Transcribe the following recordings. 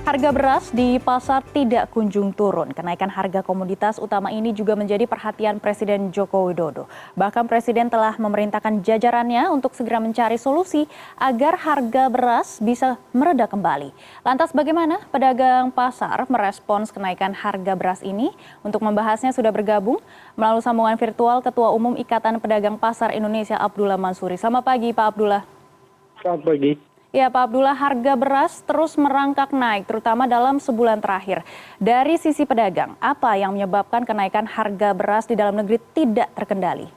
Harga beras di pasar tidak kunjung turun. Kenaikan harga komoditas utama ini juga menjadi perhatian Presiden Joko Widodo. Bahkan Presiden telah memerintahkan jajarannya untuk segera mencari solusi agar harga beras bisa mereda kembali. Lantas bagaimana pedagang pasar merespons kenaikan harga beras ini? Untuk membahasnya sudah bergabung melalui sambungan virtual Ketua Umum Ikatan Pedagang Pasar Indonesia Abdullah Mansuri. Selamat pagi Pak Abdullah. Selamat pagi. Ya Pak Abdullah, harga beras terus merangkak naik, terutama dalam sebulan terakhir. Dari sisi pedagang, apa yang menyebabkan kenaikan harga beras di dalam negeri tidak terkendali?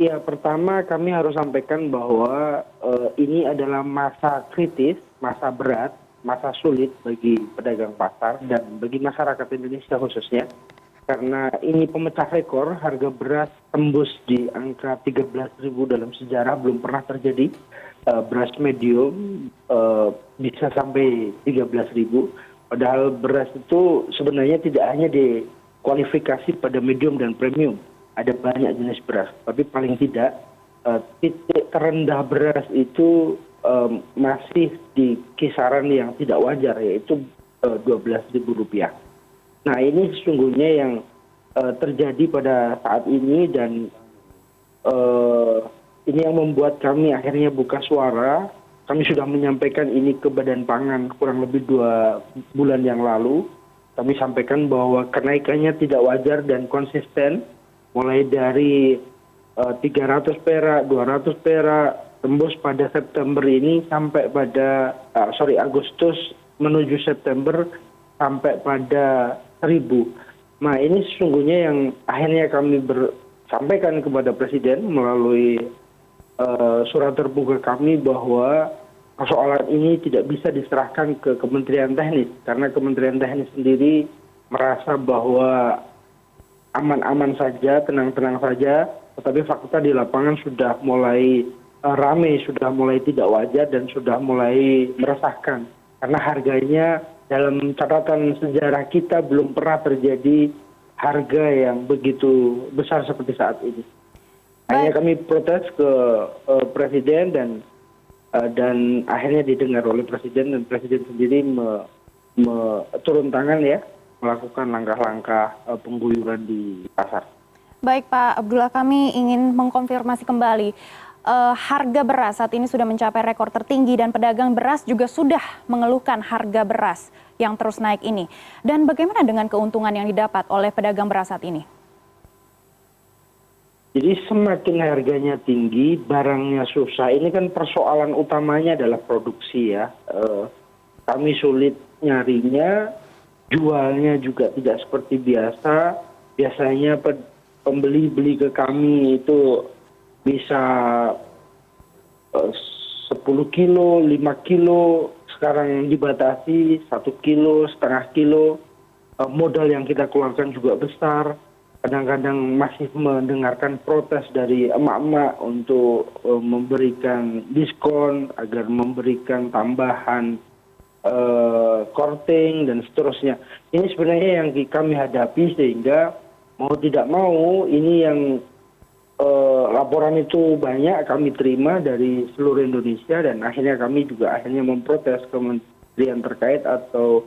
Ya, pertama kami harus sampaikan bahwa ini adalah masa kritis, masa berat, masa sulit bagi pedagang pasar dan bagi masyarakat Indonesia khususnya. Karena ini pemecah rekor, harga beras tembus di angka 13.000 dalam sejarah, belum pernah terjadi. Beras medium bisa sampai 13.000. Padahal beras itu sebenarnya tidak hanya dikualifikasi pada medium dan premium. Ada banyak jenis beras, tapi paling tidak titik terendah beras itu masih di kisaran yang tidak wajar, yaitu Rp12.000. Nah, ini sesungguhnya yang terjadi pada saat ini dan ini yang membuat kami akhirnya buka suara. Kami sudah menyampaikan ini ke Badan Pangan kurang lebih 2 bulan yang lalu. Kami sampaikan bahwa kenaikannya tidak wajar dan konsisten, mulai dari 300 perak, 200 perak, tembus pada September ini sampai pada Agustus menuju September sampai pada 1.000. Nah, ini sesungguhnya yang akhirnya kami sampaikan kepada Presiden melalui surat terbuka kami bahwa persoalan ini tidak bisa diserahkan ke Kementerian Teknis, karena Kementerian Teknis sendiri merasa bahwa aman-aman saja, tenang-tenang saja, tetapi fakta di lapangan sudah mulai ramai, sudah mulai tidak wajar dan sudah mulai meresahkan. Karena harganya dalam catatan sejarah kita belum pernah terjadi harga yang begitu besar seperti saat ini. Hanya kami protes ke Presiden dan akhirnya didengar oleh Presiden, dan Presiden sendiri turun tangan ya, melakukan langkah-langkah pengguyuran di pasar. Baik Pak Abdullah, kami ingin mengkonfirmasi kembali. Harga beras saat ini sudah mencapai rekor tertinggi dan pedagang beras juga sudah mengeluhkan harga beras yang terus naik ini. Dan bagaimana dengan keuntungan yang didapat oleh pedagang beras saat ini? Jadi semakin harganya tinggi, barangnya susah. Ini kan persoalan utamanya adalah produksi ya. Kami sulit nyarinya, jualnya juga tidak seperti biasa. Biasanya pembeli beli ke kami itu bisa 10 kilo, 5 kilo. Sekarang dibatasi 1 kilo, setengah kilo. Modal yang kita keluarkan juga besar. Kadang-kadang masih mendengarkan protes dari emak-emak untuk memberikan diskon, agar memberikan tambahan korting dan seterusnya. Ini sebenarnya yang kami hadapi, sehingga mau tidak mau ini yang laporan itu banyak kami terima dari seluruh Indonesia, dan akhirnya kami juga memprotes kementerian terkait atau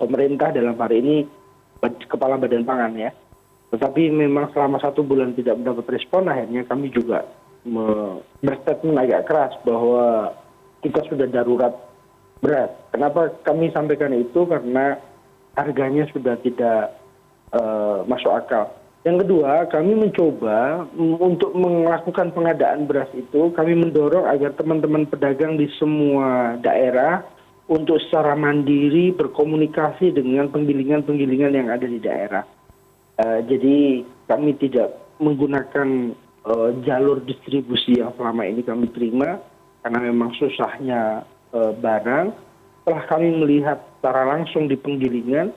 pemerintah, dalam hari ini Kepala Badan Pangan ya. Tetapi memang selama 1 bulan tidak mendapat respon, akhirnya kami juga berstatement agak keras bahwa kita sudah darurat beras. Kenapa kami sampaikan itu? Karena harganya sudah tidak masuk akal. Yang kedua, kami mencoba untuk melakukan pengadaan beras itu, kami mendorong agar teman-teman pedagang di semua daerah untuk secara mandiri berkomunikasi dengan penggilingan-penggilingan yang ada di daerah. Jadi kami tidak menggunakan jalur distribusi yang selama ini kami terima, karena memang susahnya barang. Setelah kami melihat secara langsung di penggilingan,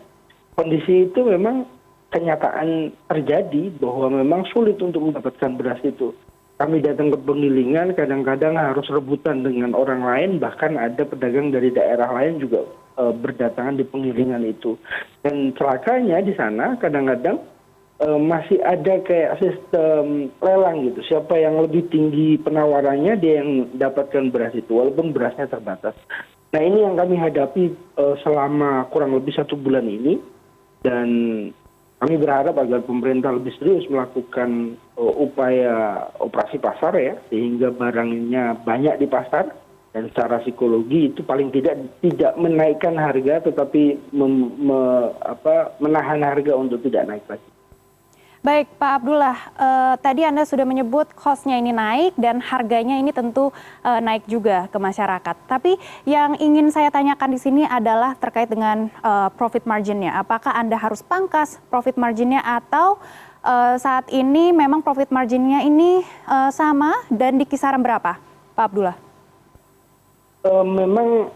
kondisi itu memang kenyataan terjadi bahwa memang sulit untuk mendapatkan beras itu. Kami datang ke penggilingan, kadang-kadang harus rebutan dengan orang lain, bahkan ada pedagang dari daerah lain juga berdatangan di penggilingan itu. Dan celakanya di sana kadang-kadang masih ada kayak sistem lelang gitu. Siapa yang lebih tinggi penawarannya, dia yang dapatkan beras itu, walaupun berasnya terbatas. Nah ini yang kami hadapi selama kurang lebih 1 bulan ini, dan kami berharap agar pemerintah lebih serius melakukan upaya operasi pasar ya, sehingga barangnya banyak di pasar, dan secara psikologi itu paling tidak menaikkan harga, tetapi menahan harga untuk tidak naik lagi. Baik, Pak Abdullah, tadi Anda sudah menyebut cost-nya ini naik dan harganya ini tentu naik juga ke masyarakat. Tapi yang ingin saya tanyakan di sini adalah terkait dengan profit margin-nya. Apakah Anda harus pangkas profit margin-nya atau saat ini memang profit margin-nya ini sama dan di kisaran berapa, Pak Abdullah? Memang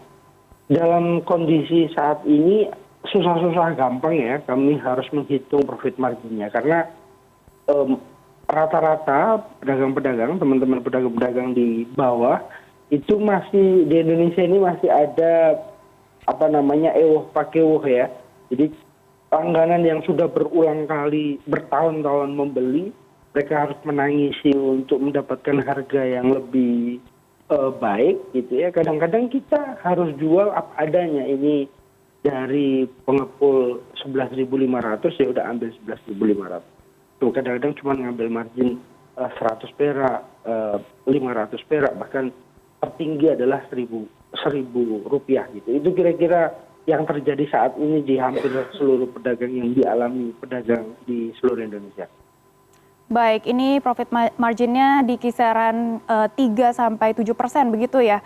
dalam kondisi saat ini susah-susah gampang ya, kami harus menghitung profit marginnya, karena rata-rata pedagang-pedagang, teman-teman pedagang-pedagang di bawah itu masih di Indonesia ini masih ada ewuh pakewuh ya. Jadi langganan yang sudah berulang kali bertahun-tahun membeli, mereka harus menangisi untuk mendapatkan harga yang lebih baik gitu ya. Kadang-kadang kita harus jual apa adanya. Ini dari pengepul 11.500 ya udah ambil 11.500. Tuh kadang-kadang cuma ngambil margin 100 perak, 500 perak, bahkan tertinggi adalah 1.000 rupiah gitu. Itu kira-kira yang terjadi saat ini di hampir seluruh pedagang yang dialami pedagang di seluruh Indonesia. Baik, ini profit marginnya di kisaran 3-7% begitu ya,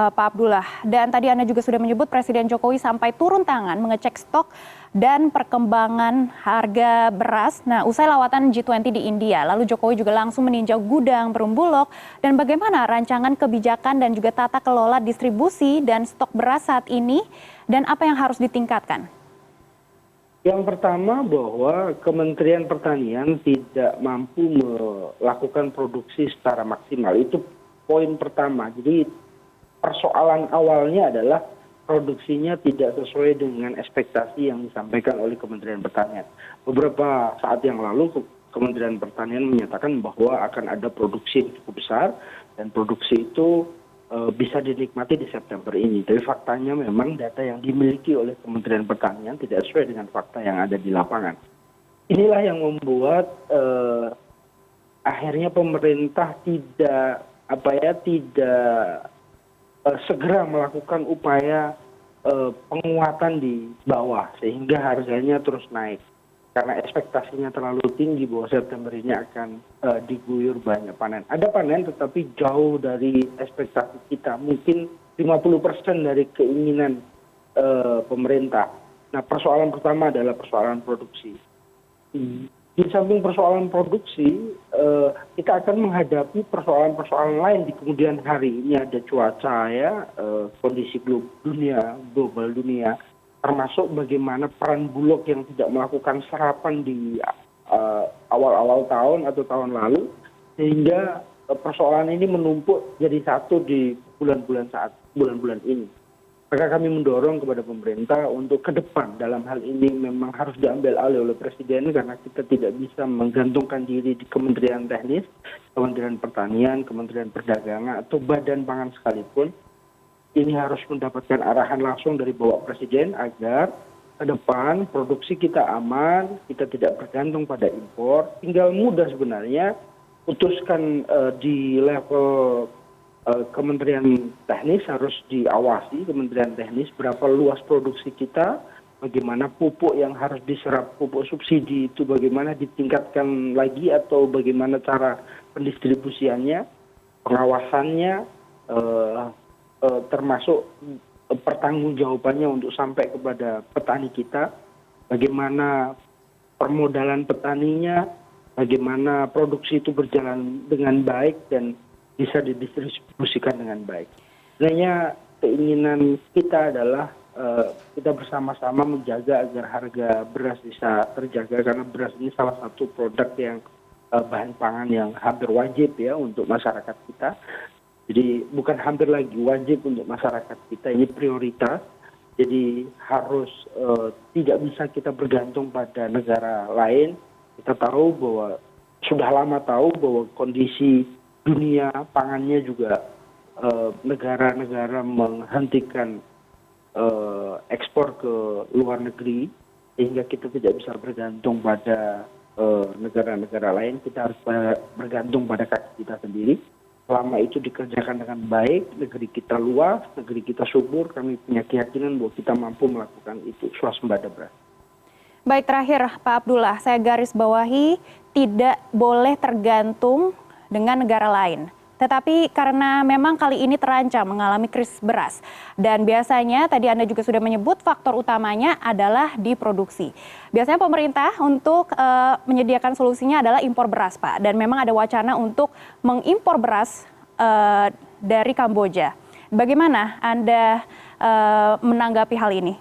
Pak Abdullah. Dan tadi Anda juga sudah menyebut Presiden Jokowi sampai turun tangan mengecek stok dan perkembangan harga beras. Nah, usai lawatan G20 di India, lalu Jokowi juga langsung meninjau gudang Perumbulok dan bagaimana rancangan kebijakan dan juga tata kelola distribusi dan stok beras saat ini dan apa yang harus ditingkatkan. Yang pertama bahwa Kementerian Pertanian tidak mampu melakukan produksi secara maksimal. Itu poin pertama. Jadi persoalan awalnya adalah produksinya tidak sesuai dengan ekspektasi yang disampaikan oleh Kementerian Pertanian. Beberapa saat yang lalu Kementerian Pertanian menyatakan bahwa akan ada produksi yang cukup besar dan produksi itu bisa dinikmati di September ini. Tapi faktanya memang data yang dimiliki oleh Kementerian Pertanian tidak sesuai dengan fakta yang ada di lapangan. Inilah yang membuat akhirnya pemerintah tidak segera melakukan upaya penguatan di bawah sehingga harganya terus naik. Karena ekspektasinya terlalu tinggi bahwa September ini akan diguyur banyak panen. Ada panen tetapi jauh dari ekspektasi kita. Mungkin 50% dari keinginan pemerintah. Nah, persoalan pertama adalah persoalan produksi. Di samping persoalan produksi, kita akan menghadapi persoalan-persoalan lain di kemudian hari. Ini ada cuaca ya, kondisi global dunia. Termasuk bagaimana peran Bulog yang tidak melakukan serapan di awal-awal tahun atau tahun lalu, sehingga persoalan ini menumpuk jadi satu di bulan-bulan ini. Maka kami mendorong kepada pemerintah untuk ke depan dalam hal ini memang harus diambil alih oleh Presiden, karena kita tidak bisa menggantungkan diri di Kementerian Teknis, Kementerian Pertanian, Kementerian Perdagangan, atau Badan Pangan sekalipun. Ini harus mendapatkan arahan langsung dari Bapak Presiden agar ke depan produksi kita aman, kita tidak bergantung pada impor. Tinggal mudah sebenarnya, putuskan di level Kementerian Teknis harus diawasi, Kementerian Teknis berapa luas produksi kita, bagaimana pupuk yang harus diserap, pupuk subsidi itu bagaimana ditingkatkan lagi atau bagaimana cara pendistribusiannya, pengawasannya, termasuk pertanggungjawabannya untuk sampai kepada petani kita, bagaimana permodalan petaninya, bagaimana produksi itu berjalan dengan baik dan bisa didistribusikan dengan baik. Sebenarnya keinginan kita adalah kita bersama-sama menjaga agar harga beras bisa terjaga, karena beras ini salah satu produk yang bahan pangan yang hampir wajib ya untuk masyarakat kita. Jadi bukan hampir lagi, wajib untuk masyarakat kita, ini prioritas. Jadi harus tidak bisa kita bergantung pada negara lain. Kita tahu bahwa sudah lama tahu bahwa kondisi dunia pangannya juga negara-negara menghentikan ekspor ke luar negeri, sehingga kita tidak bisa bergantung pada negara-negara lain. Kita harus bergantung pada kaki kita sendiri. Selama itu dikerjakan dengan baik, negeri kita luas, negeri kita subur, kami punya keyakinan bahwa kita mampu melakukan itu, swasembada beras. Baik, terakhir Pak Abdullah, saya garis bawahi tidak boleh tergantung dengan negara lain. Tetapi karena memang kali ini terancam mengalami krisis beras. Dan biasanya tadi Anda juga sudah menyebut faktor utamanya adalah di produksi. Biasanya pemerintah untuk menyediakan solusinya adalah impor beras, Pak. Dan memang ada wacana untuk mengimpor beras dari Kamboja. Bagaimana Anda menanggapi hal ini?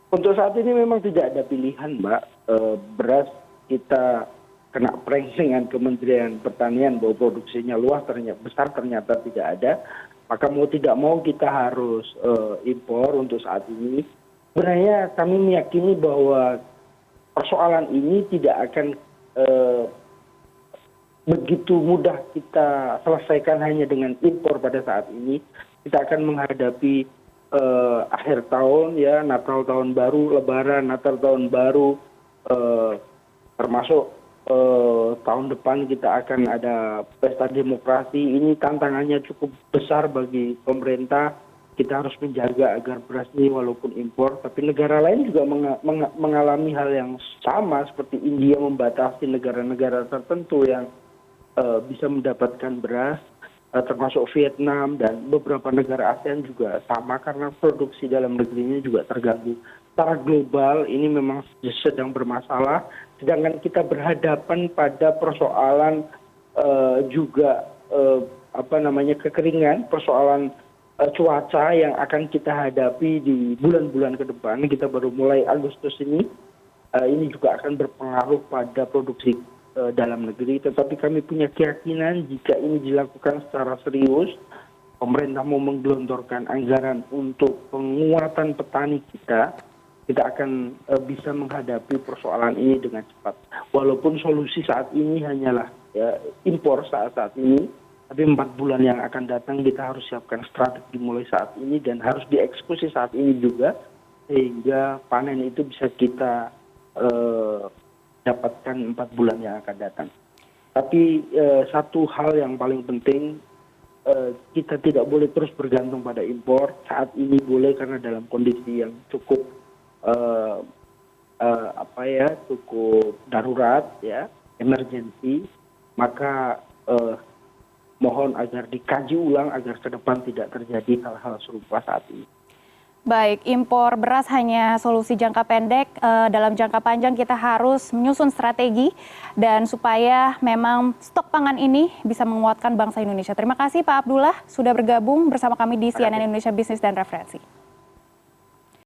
Untuk saat ini memang tidak ada pilihan, Mbak. Beras kita kena prank Kementerian Pertanian bahwa produksinya luas, besar ternyata tidak ada. Maka mau tidak mau kita harus impor untuk saat ini. Sebenarnya kami meyakini bahwa persoalan ini tidak akan begitu mudah kita selesaikan hanya dengan impor pada saat ini. Kita akan menghadapi akhir tahun, ya, Natal tahun baru, Lebaran, Natal tahun baru, termasuk tahun depan kita akan ada pesta demokrasi. Ini tantangannya cukup besar bagi pemerintah. Kita harus menjaga agar beras ini walaupun impor, tapi negara lain juga mengalami hal yang sama seperti India membatasi negara-negara tertentu yang bisa mendapatkan beras, termasuk Vietnam dan beberapa negara ASEAN juga sama karena produksi dalam negerinya juga terganggu. Secara global ini memang sedang bermasalah, sedangkan kita berhadapan pada persoalan juga kekeringan, persoalan cuaca yang akan kita hadapi di bulan-bulan ke depan. Kita baru mulai Agustus ini juga akan berpengaruh pada produksi dalam negeri. Tetapi kami punya keyakinan jika ini dilakukan secara serius, pemerintah mau menggelontorkan anggaran untuk penguatan petani kita akan bisa menghadapi persoalan ini dengan cepat. Walaupun solusi saat ini hanyalah impor saat ini, tapi 4 bulan yang akan datang kita harus siapkan strategi mulai saat ini dan harus dieksekusi saat ini juga, sehingga panen itu bisa kita dapatkan 4 bulan yang akan datang. Tapi satu hal yang paling penting, kita tidak boleh terus bergantung pada impor. Saat ini boleh karena dalam kondisi yang cukup cukup darurat, ya, emergensi. Maka mohon agar dikaji ulang agar ke depan tidak terjadi hal-hal serupa saat ini. Baik, impor beras hanya solusi jangka pendek. Dalam jangka panjang kita harus menyusun strategi dan supaya memang stok pangan ini bisa menguatkan bangsa Indonesia. Terima kasih Pak Abdullah sudah bergabung bersama kami di CNN Indonesia Bisnis dan Referensi.